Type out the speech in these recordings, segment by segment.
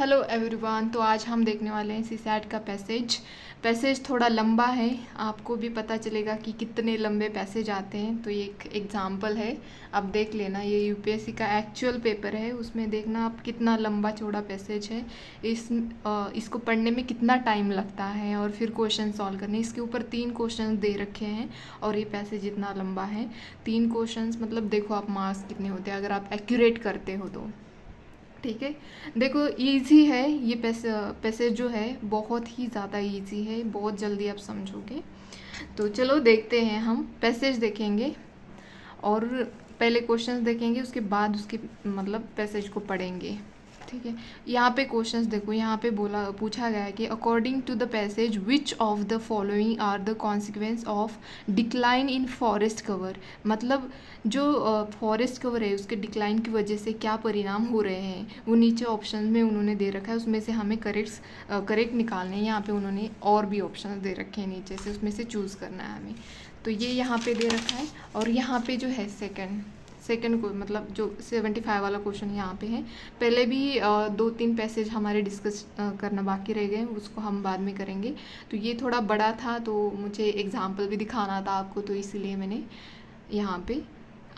Hello everyone. तो आज हम देखने वाले हैं सीसैट का पैसेज थोड़ा लंबा है। आपको भी पता चलेगा कि कितने लंबे पैसेज आते हैं। तो ये एक एग्जांपल है, आप देख लेना। ये यूपीएससी का एक्चुअल पेपर है, उसमें देखना आप कितना लंबा चौड़ा पैसेज है। इसको पढ़ने में कितना टाइम लगता है और फिर क्वेश्चन सॉल्व करने। इसके ऊपर 3 क्वेश्चन दे रखे हैं और ये पैसेज इतना लंबा है। 3 क्वेश्चन मतलब देखो आप मार्क्स कितने होते हैं अगर आप एक्यूरेट करते हो तो। ठीक है, देखो इजी है ये पैसेज जो है, बहुत ही ज़्यादा इजी है, बहुत जल्दी आप समझोगे। तो चलो देखते हैं, हम पैसेज देखेंगे और पहले क्वेश्चंस देखेंगे, उसके बाद उसके मतलब पैसेज को पढ़ेंगे। ठीक है, यहाँ पे क्वेश्चंस देखो, यहाँ पे पूछा गया है कि according to the passage which of the following are the consequence of decline in forest cover. मतलब जो फॉरेस्ट कवर है उसके डिक्लाइन की वजह से क्या परिणाम हो रहे हैं, वो नीचे ऑप्शन में उन्होंने दे रखा है। उसमें से हमें करेक्ट निकालने हैं। यहाँ पे उन्होंने और भी ऑप्शन दे रखे हैं नीचे से, उसमें से चूज़ करना है हमें। तो ये यहाँ पे दे रखा है और यहाँ पे जो है सेकंड को मतलब जो 75 वाला क्वेश्चन यहाँ पे है। पहले भी 2-3 पैसेज हमारे डिस्कस करना बाकी रह गए, उसको हम बाद में करेंगे। तो ये थोड़ा बड़ा था तो मुझे एग्जाम्पल भी दिखाना था आपको, तो इसीलिए मैंने यहाँ पे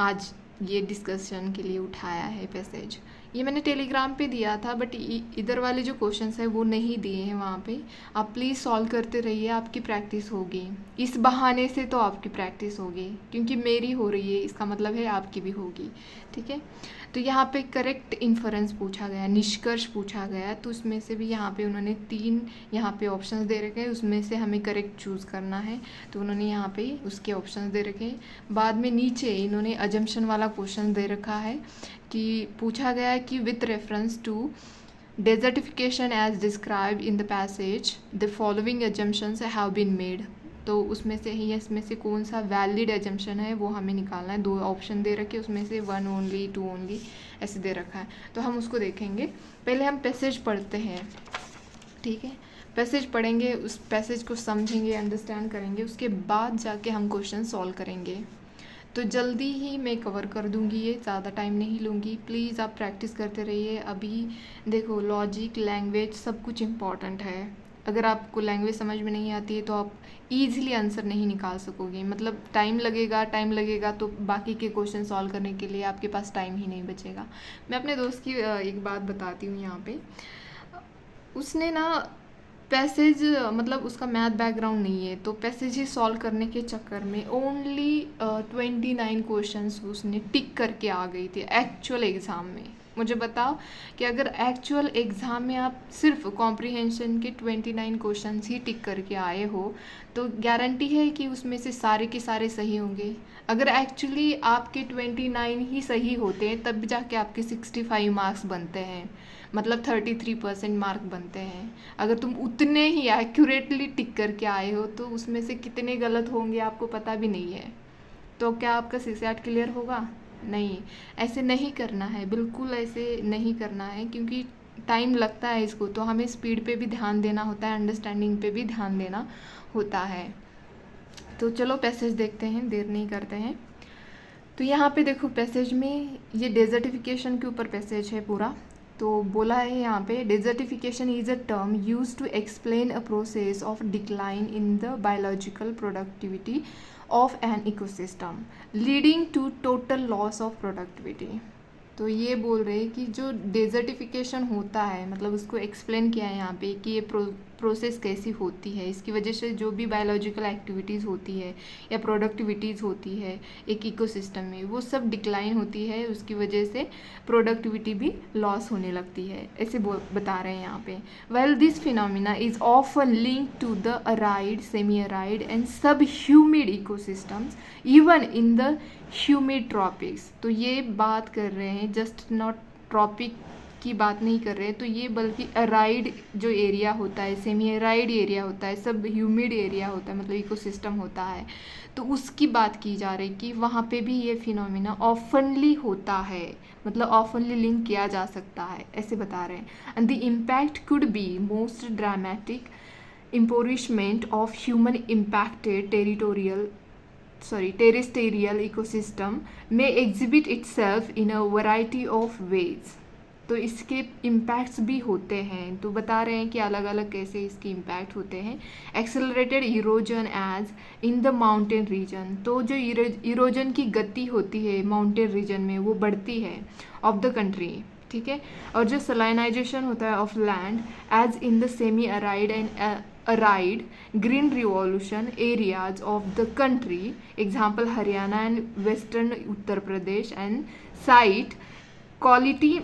आज ये डिस्कशन के लिए उठाया है पैसेज। ये मैंने टेलीग्राम पे दिया था, बट इधर वाले जो क्वेश्चंस है वो नहीं दिए हैं वहाँ पे। आप प्लीज़ सॉल्व करते रहिए, आपकी प्रैक्टिस होगी। इस बहाने से तो आपकी प्रैक्टिस होगी, क्योंकि मेरी हो रही है इसका मतलब है आपकी भी होगी। ठीक है, तो यहाँ पे करेक्ट इन्फरेंस पूछा गया, निष्कर्ष पूछा गया। तो उसमें से भी यहाँ पे उन्होंने 3 यहाँ पे ऑप्शंस दे रखे हैं, उसमें से हमें करेक्ट चूज़ करना है। तो उन्होंने यहाँ पे उसके ऑप्शंस दे रखे हैं। बाद में नीचे इन्होंने अजम्पशन वाला क्वेश्चन दे रखा है कि पूछा गया है कि with reference to desertification as described in the passage the following assumptions have been made। तो उसमें से ही इसमें से कौन सा वैलिड एजम्पशन है वो हमें निकालना है। 2 ऑप्शन दे रखे, उसमें से 1 ओनली 2 ओनली ऐसे दे रखा है। तो हम उसको देखेंगे। पहले हम पैसेज पढ़ते हैं। ठीक है, पैसेज पढ़ेंगे, उस पैसेज को समझेंगे, अंडरस्टैंड करेंगे, उसके बाद जाके हम क्वेश्चन सॉल्व करेंगे। तो जल्दी ही मैं कवर कर दूंगी, ये ज़्यादा टाइम नहीं लूँगी। प्लीज़ आप प्रैक्टिस करते रहिए। अभी देखो लॉजिक, लैंग्वेज सब कुछ इम्पॉर्टेंट है। अगर आपको लैंग्वेज समझ में नहीं आती है तो आप ईजिली आंसर नहीं निकाल सकोगे, मतलब टाइम लगेगा तो बाकी के क्वेश्चन सॉल्व करने के लिए आपके पास टाइम ही नहीं बचेगा। मैं अपने दोस्त की एक बात बताती हूँ यहाँ पे। उसने ना पैसेज मतलब उसका मैथ बैकग्राउंड नहीं है, तो पैसेज ही सॉल्व करने के चक्कर में ओनली 29 क्वेश्चंस उसने टिक करके आ गई थी एक्चुअल एग्ज़ाम में। मुझे बताओ कि अगर एक्चुअल एग्ज़ाम में आप सिर्फ कॉम्प्रिहेंशन के 29 क्वेश्चंस ही टिक करके आए हो तो गारंटी है कि उसमें से सारे के सारे सही होंगे। अगर एक्चुअली आपके 29 ही सही होते हैं तब जाके आपके 65 मार्क्स बनते हैं, मतलब 33% मार्क बनते हैं। अगर तुम उतने ही एक्यूरेटली टिक करके आए हो तो उसमें से कितने गलत होंगे आपको पता भी नहीं है। तो क्या आपका सीसैट क्लियर होगा? नहीं, ऐसे नहीं करना है, बिल्कुल ऐसे नहीं करना है, क्योंकि टाइम लगता है इसको। तो हमें स्पीड पे भी ध्यान देना होता है, अंडरस्टैंडिंग पे भी ध्यान देना होता है। तो चलो पैसेज देखते हैं, देर नहीं करते हैं। तो यहाँ पे देखो पैसेज में ये डेजर्टिफिकेशन के ऊपर पैसेज है पूरा। तो बोला है यहाँ पे, desertification is a term use to explain a process of decline in the biological productivity of an ecosystem leading to total loss of productivity. तो ये बोल रहे हैं कि जो डेजर्टिफिकेशन होता है, मतलब उसको एक्सप्लेन किया है यहाँ पे कि ये प्रोसेस कैसी होती है। इसकी वजह से जो भी बायोलॉजिकल एक्टिविटीज़ होती है या प्रोडक्टिविटीज़ होती है एक इकोसिस्टम में, वो सब डिक्लाइन होती है। उसकी वजह से प्रोडक्टिविटी भी लॉस होने लगती है, ऐसे बता रहे हैं यहाँ पे। Well this phenomena is often link to the arid, semi arid and sub humid ecosystems even in the humid tropics. तो ये बात कर रहे हैं, जस्ट नॉट ट्रॉपिक की बात नहीं कर रहे हैं, तो ये बल्कि अराइड जो एरिया होता है, सेमी अराइड एरिया होता है, सब ह्यूमिड एरिया होता है, मतलब इकोसिस्टम होता है, तो उसकी बात की जा रही कि वहाँ पे भी ये फिनोमिना ऑफनली होता है, मतलब ऑफनली लिंक किया जा सकता है, ऐसे बता रहे हैं। And the impact could be most dramatic impoverishment of human impacted terrestrial ecosystem may exhibit itself in a variety of ways। तो इसके इम्पैक्ट्स भी होते हैं। तो बता रहे हैं कि अलग अलग कैसे इसके इम्पैक्ट होते हैं। Accelerated erosion as in the mountain region, तो जो इरोजन की गति होती है माउंटेन रीजन में वो बढ़ती है ऑफ द कंट्री, ठीक है। और जो सलाइनाइजेशन होता है of land as in the semi arid and arid green revolution areas of the country, example Haryana and western Uttar Pradesh, and site quality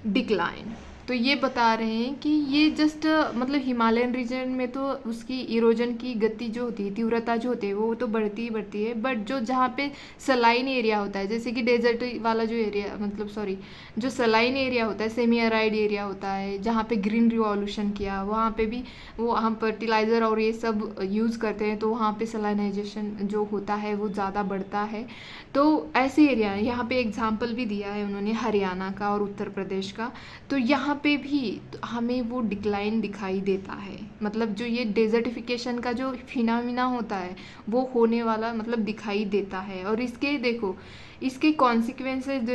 decline. तो ये बता रहे हैं कि ये जस्ट मतलब हिमालयन रीजन में तो उसकी इरोजन की गति जो होती है, तीव्रता जो होती है वो तो बढ़ती ही बढ़ती है, बट जो जहाँ पे सलाइन एरिया होता है, जैसे कि डेजर्ट वाला जो एरिया मतलब सॉरी जो सलाइन एरिया होता है, सेमी अराइड एरिया होता है, जहाँ पे ग्रीन रिवॉल्यूशन किया वहाँ पे भी वो हम फर्टिलाइज़र और ये सब यूज़ करते हैं, तो वहाँ पे सलाइनाइजेशन जो होता है वो ज़्यादा बढ़ता है। तो ऐसे एरिया यहाँ पे एग्जाम्पल भी दिया है उन्होंने हरियाणा का और उत्तर प्रदेश का। तो यहाँ पे भी हमें वो डिक्लाइन दिखाई देता है, मतलब जो ये डेजर्टिफिकेशन का जो फिनोमिना होता है वो होने वाला मतलब दिखाई देता है। और इसके देखो इसके कॉन्सिक्वेंसेज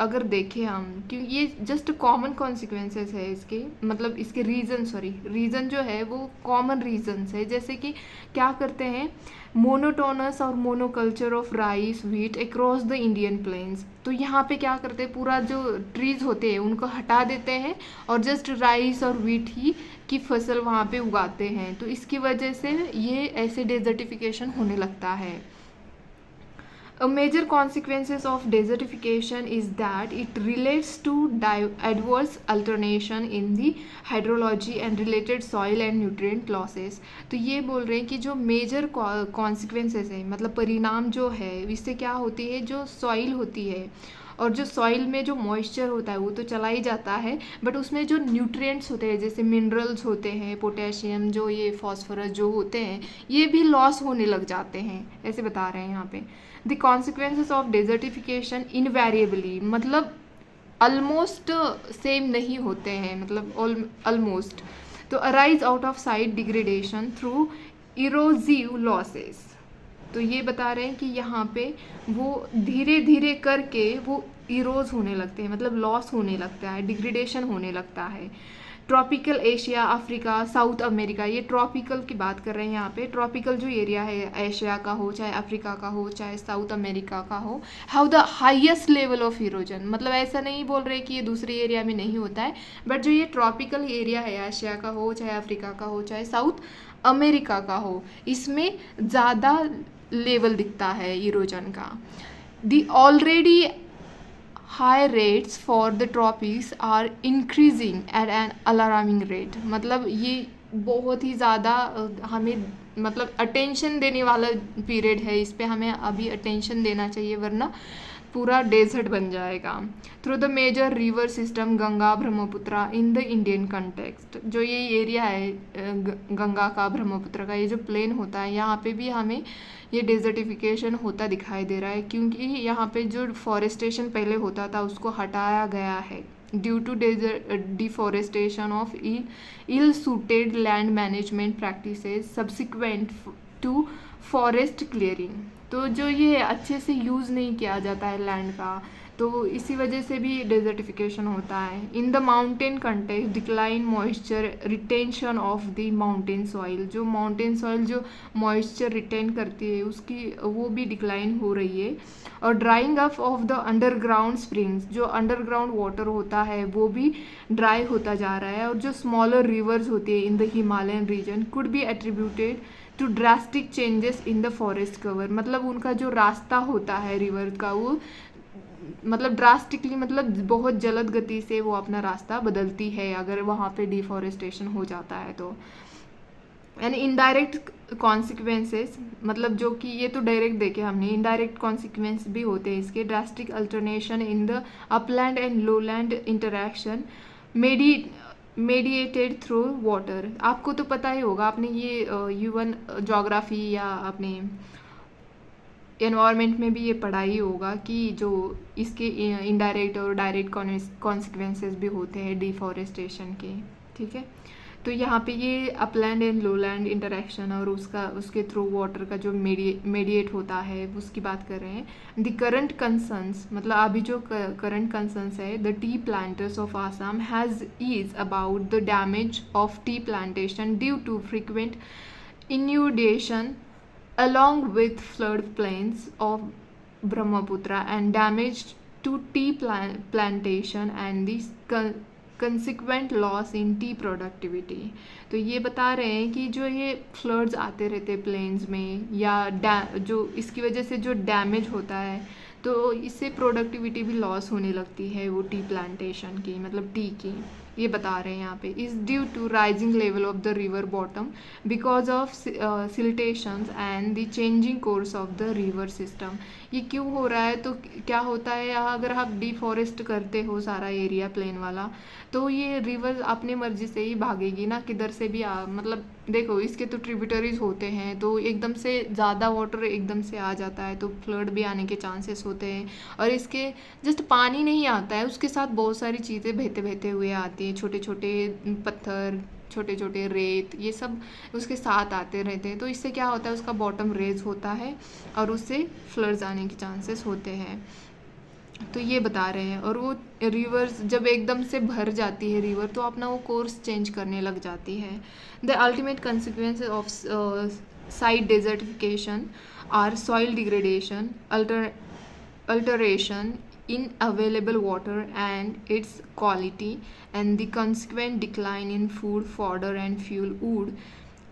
अगर देखें हम, क्योंकि ये जस्ट कॉमन कॉन्सिक्वेंसेज है इसके, मतलब इसके रीज़न जो है वो कॉमन रीजन्स है। जैसे कि क्या करते हैं, मोनोटोनस और monoculture of rice wheat across the Indian plains. तो यहाँ पे क्या करते हैं, पूरा जो ट्रीज होते हैं उनको हटा देते हैं और जस्ट राइस और व्हीट ही की फसल वहाँ पे उगाते हैं। तो इसकी वजह से ये ऐसे डेजर्टिफिकेशन होने लगता है। A major consequences of desertification is that it relates to adverse alternation in the hydrology and related soil and nutrient losses। तो ये बोल रहे हैं कि जो मेजर consequences है मतलब परिणाम जो है इससे क्या होती है, जो सॉइल होती है और जो सॉइल में जो मॉइस्चर होता है वो तो चला ही जाता है, बट उसमें जो न्यूट्रिएंट्स होते हैं जैसे मिनरल्स होते हैं, पोटेशियम जो ये फॉस्फोरस जो होते हैं ये भी लॉस होने लग जाते हैं, ऐसे बता रहे हैं यहाँ पे। The consequences of desertification invariably, मतलब ऑलमोस्ट सेम नहीं होते हैं, मतलब ऑलमोस्ट। तो arise out of site degradation through erosive losses. तो ये बता रहे हैं कि यहाँ पे वो धीरे धीरे करके वो इरोज होने लगते हैं, मतलब लॉस होने लगता है, डिग्रेडेशन होने लगता है। Tropical Asia, Africa, south America, ये ट्रॉपिकल की बात कर रहे हैं यहाँ पे। ट्रॉपिकल जो एरिया है एशिया का हो चाहे अफ्रीका का हो चाहे साउथ अमेरिका का हो, have the highest level of erosion. मतलब ऐसा नहीं बोल रहे कि ये दूसरे एरिया में नहीं होता है, बट जो ये ट्रॉपिकल एरिया है एशिया का हो चाहे अफ्रीका का हो चाहे साउथ अमेरिका का हो, इसमें ज़्यादा लेवल दिखता है इरोजन का। The already high rates for the tropics are increasing at an alarming rate. मतलब ये बहुत ही ज़्यादा हमें मतलब अटेंशन देने वाला पीरियड है, इस पे हमें अभी अटेंशन देना चाहिए वरना पूरा डेजर्ट बन जाएगा। Through the major river system Ganga Brahmaputra in the Indian context, जो ये एरिया है गंगा का ब्रह्मपुत्र का, ये जो प्लेन होता है यहाँ पे भी हमें ये डेजर्टिफिकेशन होता दिखाई दे रहा है, क्योंकि यहाँ पे जो फॉरेस्टेशन पहले होता था उसको हटाया गया है due to deforestation of ill suited land management practices subsequent to forest clearing. तो जो ये अच्छे से यूज़ नहीं किया जाता है लैंड का, तो इसी वजह से भी डेजर्टिफिकेशन होता है। In the mountain context decline moisture retention of the mountain soil, जो माउंटेन सॉइल जो मॉइस्चर रिटेन करती है उसकी वो भी डिक्लाइन हो रही है। और drawing up of the underground springs, जो अंडरग्राउंड वाटर होता है वो भी ड्राई होता जा रहा है। और जो स्मॉलर रिवर्स होती है in the Himalayan region could be attributed to drastic changes in the forest cover. मतलब उनका जो रास्ता होता है रिवर का वो मतलब ड्रास्टिकली मतलब बहुत जल्द गति से वो अपना रास्ता बदलती है अगर वहाँ पे डिफॉरेस्टेशन हो जाता है तो। एंड इनडायरेक्ट कॉन्सिक्वेंसेस, मतलब जो कि ये तो डायरेक्ट देखे हमने, इनडायरेक्ट कॉन्सिक्वेंस भी होते हैं इसके। Drastic alternation in the upland and lowland interaction mediated through water. आपको तो पता ही होगा, आपने ये यूवन जोग्राफी या अपने एनवायरनमेंट में भी ये पढ़ा ही होगा कि जो इसके इनडायरेक्ट और डायरेक्ट कॉन्सिक्वेंसेस भी होते हैं डिफॉरेस्टेशन के, ठीक है। तो यहाँ पे ये अपलैंड एंड लोलैंड इंटरेक्शन और उसके थ्रू वाटर का जो मेडिएट होता है उसकी बात कर रहे हैं। द करंट कंसर्न्स, मतलब अभी जो करंट कंसर्न्स है, the tea planters of Assam has is about the damage of tea plantation due to frequent inundation along with flood plains of Brahmaputra and damage to tea plantation and the consequent loss in tea productivity। तो ये बता रहे हैं कि जो ये floods आते रहते प्लेन्स में या जो इसकी वजह से जो डैमेज होता है तो इससे प्रोडक्टिविटी भी लॉस होने लगती है वो टी प्लांटेशन की, मतलब टी की। ये बता रहे हैं यहाँ पे is due to rising level of the river bottom because of siltations and the changing course of the river system. ये क्यों हो रहा है? तो क्या होता है, अगर आप डिफॉरेस्ट करते हो सारा एरिया प्लेन वाला तो ये रिवर अपने मर्जी से ही भागेगी ना, किधर से भी मतलब देखो इसके तो ट्रिब्यूटरीज होते हैं तो एकदम से ज़्यादा वाटर एकदम से आ जाता है तो फ्लड भी आने के चांसेस होते हैं। और इसके जस्ट पानी नहीं आता है, उसके साथ बहुत सारी चीज़ें बहते बहते हुए आती हैं, छोटे छोटे पत्थर, छोटे छोटे रेत, ये सब उसके साथ आते रहते हैं। तो इससे क्या होता है, उसका बॉटम रेज होता है और उससे फ्लड्स आने के चांसेस होते हैं। तो ये बता रहे हैं। और वो रिवर्स जब एकदम से भर जाती है रिवर तो अपना वो कोर्स चेंज करने लग जाती है। The ultimate consequences of site desertification are soil degradation, alteration in available water and its quality, and the consequent decline in food, fodder and fuel wood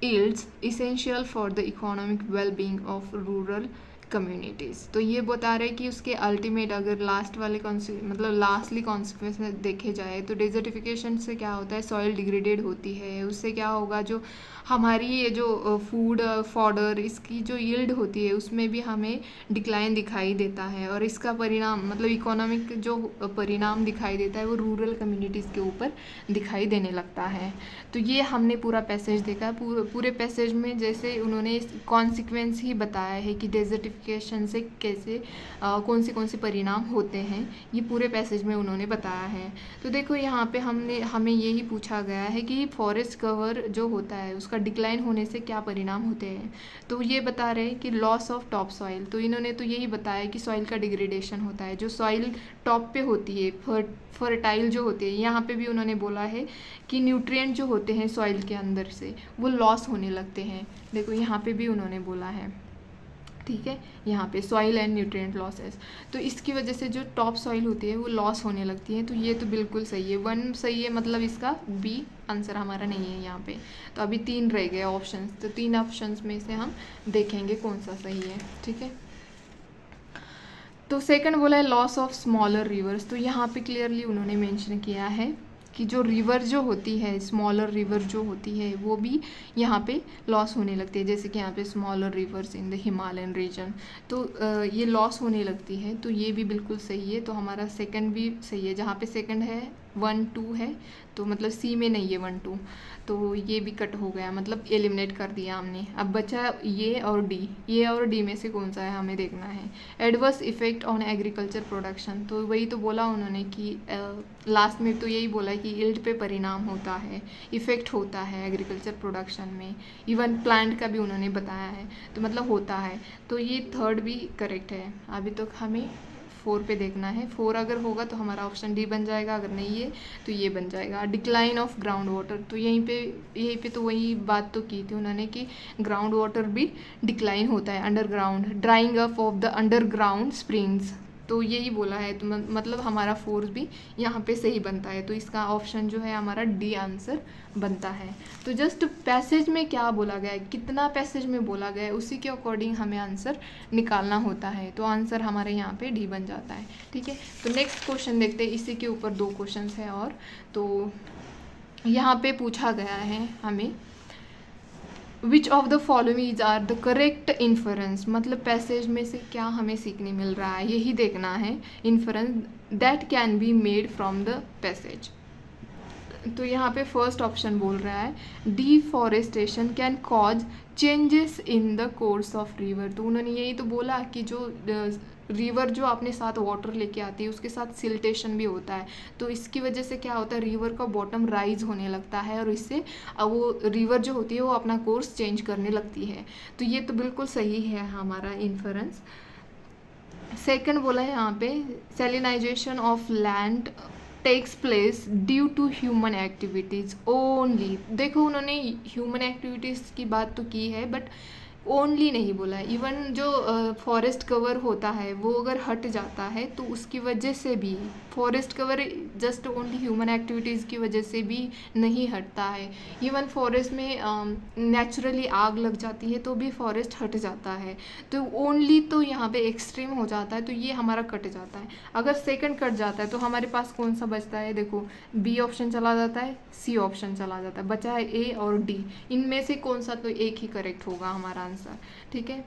yields essential for the economic well-being of rural communities. तो ये बता रहे हैं कि उसके ultimate अगर last वाले मतलब लास्टली कॉन्सिक्वेंस में देखे जाए तो डेजर्टिफिकेशन से क्या होता है, सॉइल डिग्रेडेड होती है, उससे क्या होगा जो हमारी ये जो फूड फॉडर इसकी जो यील्ड होती है उसमें भी हमें डिक्लाइन दिखाई देता है। और इसका परिणाम मतलब इकोनॉमिक जो परिणाम दिखाई देता है वो रूरल कम्युनिटीज़ के ऊपर दिखाई देने लगता है। तो ये हमने पूरा पैसेज देखा। पूरे पैसेज में जैसे उन्होंने कॉन्सिक्वेंस ही बताया है कि डेजर्टिफिकेशन से कैसे कौन से परिणाम होते हैं, ये पूरे पैसेज में उन्होंने बताया है। तो देखो यहाँ पे हमें यही पूछा गया है कि फॉरेस्ट कवर जो होता है उसका डिक्लाइन होने से क्या परिणाम होते हैं। तो ये बता रहे हैं कि लॉस ऑफ टॉप सॉइल, तो इन्होंने तो यही बताया कि सॉइल का डिग्रेडेशन होता है, जो सॉइल टॉप पे होती है फर्टाइल जो होती है, यहाँ पे भी उन्होंने बोला है कि न्यूट्रिएंट जो होते हैं सॉइल के अंदर से वो लॉस होने लगते हैं। देखो यहाँ पे भी उन्होंने बोला है, ठीक है, यहाँ पे सॉइल एंड न्यूट्रिएंट लॉसेस, तो इसकी वजह से जो टॉप सॉइल होती है वो लॉस होने लगती है। तो ये तो बिल्कुल सही है, 1 सही है, मतलब इसका बी आंसर हमारा नहीं है यहाँ पे। तो अभी 3 रह गए ऑप्शंस, तो 3 ऑप्शंस में से हम देखेंगे कौन सा सही है, ठीक है। तो सेकंड बोला है लॉस ऑफ स्मॉलर रिवर्स, तो यहाँ पे क्लियरली उन्होंने मेंशन किया है कि जो रिवर जो होती है, स्मॉलर रिवर जो होती है वो भी यहाँ पे लॉस होने लगती है, जैसे कि यहाँ पे smaller rivers in the Himalayan region, तो ये लॉस होने लगती है। तो ये भी बिल्कुल सही है, तो हमारा सेकंड भी सही है। जहाँ पे सेकंड है 1 2 है तो मतलब सी में नहीं है 1 2, तो ये भी कट हो गया, मतलब एलिमिनेट कर दिया हमने। अब बचा ये और डी में से कौन सा है हमें देखना है। Adverse effect on agriculture production, तो वही तो बोला उन्होंने कि लास्ट में तो यही बोला कि यील्ड पे परिणाम होता है, इफेक्ट होता है एग्रीकल्चर प्रोडक्शन में, इवन प्लांट का भी उन्होंने बताया है, तो मतलब होता है। तो ये थर्ड भी करेक्ट है। अभी तो हमें 4 पे देखना है, 4 अगर होगा तो हमारा ऑप्शन डी बन जाएगा, अगर नहीं है तो ये बन जाएगा। डिक्लाइन ऑफ ग्राउंड वाटर, तो यहीं पे तो वही बात तो की थी उन्होंने कि ग्राउंड वाटर भी डिक्लाइन होता है underground, drawing up of the underground springs, तो यही बोला है। तो मतलब हमारा 4 भी यहाँ पे सही बनता है, तो इसका ऑप्शन जो है हमारा डी आंसर बनता है। तो जस्ट पैसेज में क्या बोला गया है, कितना पैसेज में बोला गया है, उसी के अकॉर्डिंग हमें आंसर निकालना होता है, तो आंसर हमारे यहाँ पे डी बन जाता है, ठीक है। तो नेक्स्ट क्वेश्चन देखते हैं, इसी के ऊपर 2 क्वेश्चन है और, तो यहाँ पे पूछा गया है हमें which of the following are the correct inference, मतलब पैसेज में से क्या हमें सीखने मिल रहा है, यही देखना है। Inference that can be made from the passage, तो यहाँ पे फर्स्ट ऑप्शन बोल रहा है deforestation can cause changes in the course of river, तो उन्होंने यही तो बोला कि जो रिवर जो अपने साथ वाटर लेके आती है उसके साथ सिल्टेशन भी होता है, तो इसकी वजह से क्या होता है, रिवर का बॉटम राइज होने लगता है और इससे वो रिवर जो होती है वो अपना कोर्स चेंज करने लगती है। तो ये तो बिल्कुल सही है हमारा इन्फरेंस। सेकंड बोला है यहाँ पे, salinization of land takes place due to human activities only. देखो उन्होंने ह्यूमन एक्टिविटीज़ की बात तो की है बट ओनली नहीं बोला है। इवन जो फॉरेस्ट कवर होता है वो अगर हट जाता है तो उसकी वजह से भी, forest cover just only human activities की वजह से भी नहीं हटता है। इवन फॉरेस्ट में नेचुरली आग लग जाती है तो भी फॉरेस्ट हट जाता है। तो ओनली तो यहाँ पे एक्सट्रीम हो जाता है, तो ये हमारा कट जाता है। अगर सेकंड कट जाता है तो हमारे पास कौन सा बचता है, देखो बी ऑप्शन चला जाता है, सी ऑप्शन चला जाता है, बचा है ए और डी। इनमें से कौन सा, तो एक ही करेक्ट होगा हमारा आंसर। ठीक है।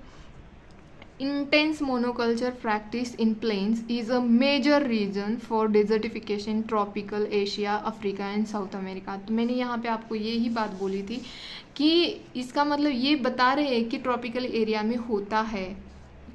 Intense monoculture practice in plains is a major reason for desertification in tropical Asia, Africa and South America। तो मैंने यहाँ पे आपको यही बात बोली थी कि इसका मतलब ये बता रहे हैं कि ट्रॉपिकल एरिया में होता है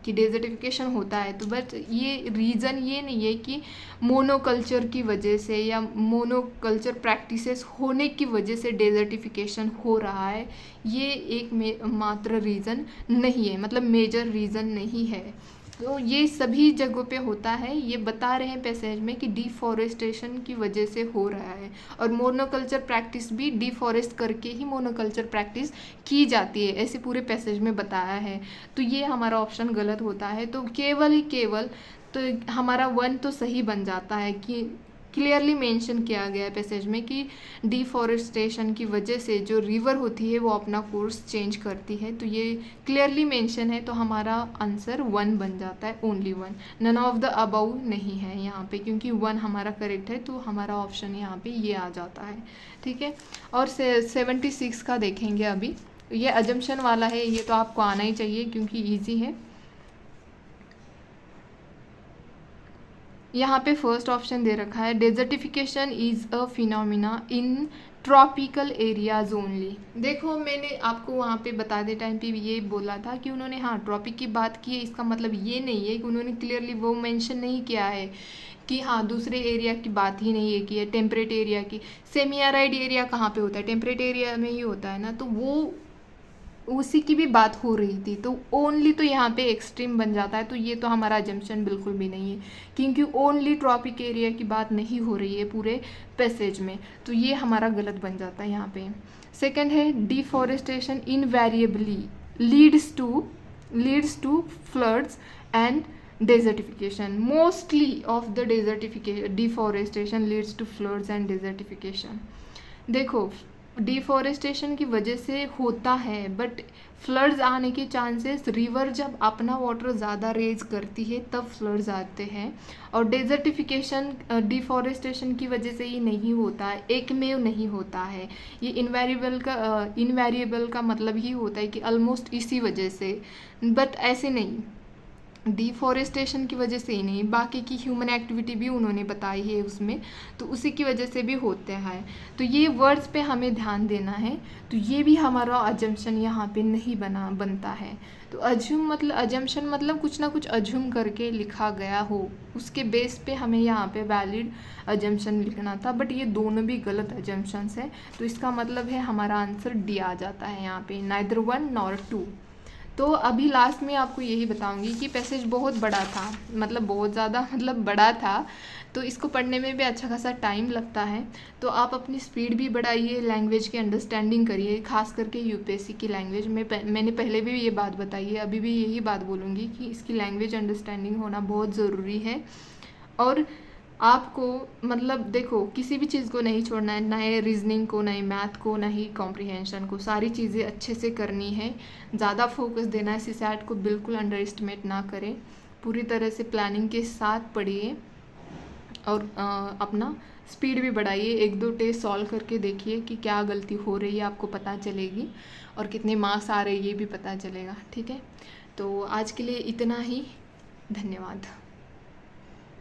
कि डेजर्टिफिकेशन होता है, तो बट ये रीज़न ये नहीं है कि मोनोकल्चर की वजह से या मोनोकल्चर प्रैक्टिसेस होने की वजह से डेजर्टिफिकेशन हो रहा है। ये एक मात्र रीज़न नहीं है, मतलब मेजर रीज़न नहीं है। तो ये सभी जगहों पे होता है, ये बता रहे हैं पैसेज में कि डिफॉरेस्टेशन की वजह से हो रहा है। और मोनोकल्चर प्रैक्टिस भी डिफॉरेस्ट करके ही मोनोकल्चर प्रैक्टिस की जाती है, ऐसे पूरे पैसेज में बताया है। तो ये हमारा ऑप्शन गलत होता है। तो केवल तो हमारा 1 तो सही बन जाता है कि क्लियरली मेंशन किया गया है पैसेज में कि डिफॉरेस्टेशन की वजह से जो रिवर होती है वो अपना कोर्स चेंज करती है। तो ये क्लियरली मेंशन है, तो हमारा आंसर 1 बन जाता है, only 1। None of the above नहीं है यहाँ पे, क्योंकि 1 हमारा करेक्ट है, तो हमारा ऑप्शन यहाँ पे ये आ जाता है। ठीक है। और 76 का देखेंगे अभी। ये अजम्पशन वाला है, ये तो आपको आना ही चाहिए क्योंकि ईजी है। यहाँ पे फर्स्ट ऑप्शन दे रखा है, desertification is a phenomena in tropical areas only. देखो मैंने आपको वहाँ पे बताते टाइम पे ये बोला था कि उन्होंने हाँ ट्रॉपिक की बात की है, इसका मतलब ये नहीं है कि उन्होंने क्लियरली वो मेंशन नहीं किया है कि हाँ दूसरे एरिया की बात ही नहीं है की है, टेम्परेट एरिया की। सेमी एराइड एरिया कहाँ पे होता है, टेम्परेट एरिया में ही होता है ना, तो वो उसी की भी बात हो रही थी। तो ओनली तो यहाँ पे एक्सट्रीम बन जाता है, तो ये तो हमारा अजम्पशन बिल्कुल भी नहीं है, क्योंकि ओनली ट्रॉपिक एरिया की बात नहीं हो रही है पूरे पैसेज में। तो ये हमारा गलत बन जाता है यहाँ पे। सेकंड है, deforestation invariably leads to floods and desertification। mostly of the deforestation leads to floods and desertification। देखो डिफॉरेस्टेशन की वजह से होता है, बट फ्लड्स आने के चांसेस, रिवर जब अपना वाटर ज़्यादा रेज करती है तब फ्लड्स आते हैं। और डेजर्टिफिकेशन डिफॉरेस्टेशन की वजह से ही नहीं होता है, एकमेव नहीं होता है। ये इनवेरिएबल का मतलब ही होता है कि ऑलमोस्ट इसी वजह से, बट ऐसे नहीं, डिफॉरेस्टेशन की वजह से ही नहीं, बाकी की ह्यूमन एक्टिविटी भी उन्होंने बताई है उसमें, तो उसी की वजह से भी होते हैं। तो ये वर्ड्स पे हमें ध्यान देना है। तो ये भी हमारा अजम्पशन यहाँ पे नहीं बनता है। तो अजम्पशन मतलब कुछ ना कुछ अज्यूम करके लिखा गया हो, उसके बेस पे हमें यहाँ पे वैलिड अजम्पशन लिखना था, बट ये दोनों भी गलत अजम्पशंस है। तो इसका मतलब है हमारा आंसर डी आ जाता है यहाँ पे, नाइदर 1 नॉर 2। तो अभी लास्ट में आपको यही बताऊंगी कि पैसेज बहुत बड़ा था, मतलब बहुत ज़्यादा मतलब बड़ा था, तो इसको पढ़ने में भी अच्छा खासा टाइम लगता है। तो आप अपनी स्पीड भी बढ़ाइए, लैंग्वेज की अंडरस्टैंडिंग करिए, खास करके यूपीएससी की लैंग्वेज में। मैंने पहले भी ये बात बताई है, अभी भी यही बात बोलूँगी कि इसकी लैंग्वेज अंडरस्टैंडिंग होना बहुत ज़रूरी है। और आपको मतलब देखो किसी भी चीज़ को नहीं छोड़ना है, ना ही रीजनिंग को, ना ही मैथ को, ना ही कॉम्प्रिहेंशन को, सारी चीज़ें अच्छे से करनी है, ज़्यादा फोकस देना है। सीसैट को बिल्कुल अंडर एस्टिमेट ना करें, पूरी तरह से प्लानिंग के साथ पढ़िए और अपना स्पीड भी बढ़ाइए। 1-2 टेस्ट सॉल्व करके देखिए कि क्या गलती हो रही है, आपको पता चलेगी, और कितने मार्क्स आ रहे हैं ये भी पता चलेगा। ठीक है, तो आज के लिए इतना ही, धन्यवाद।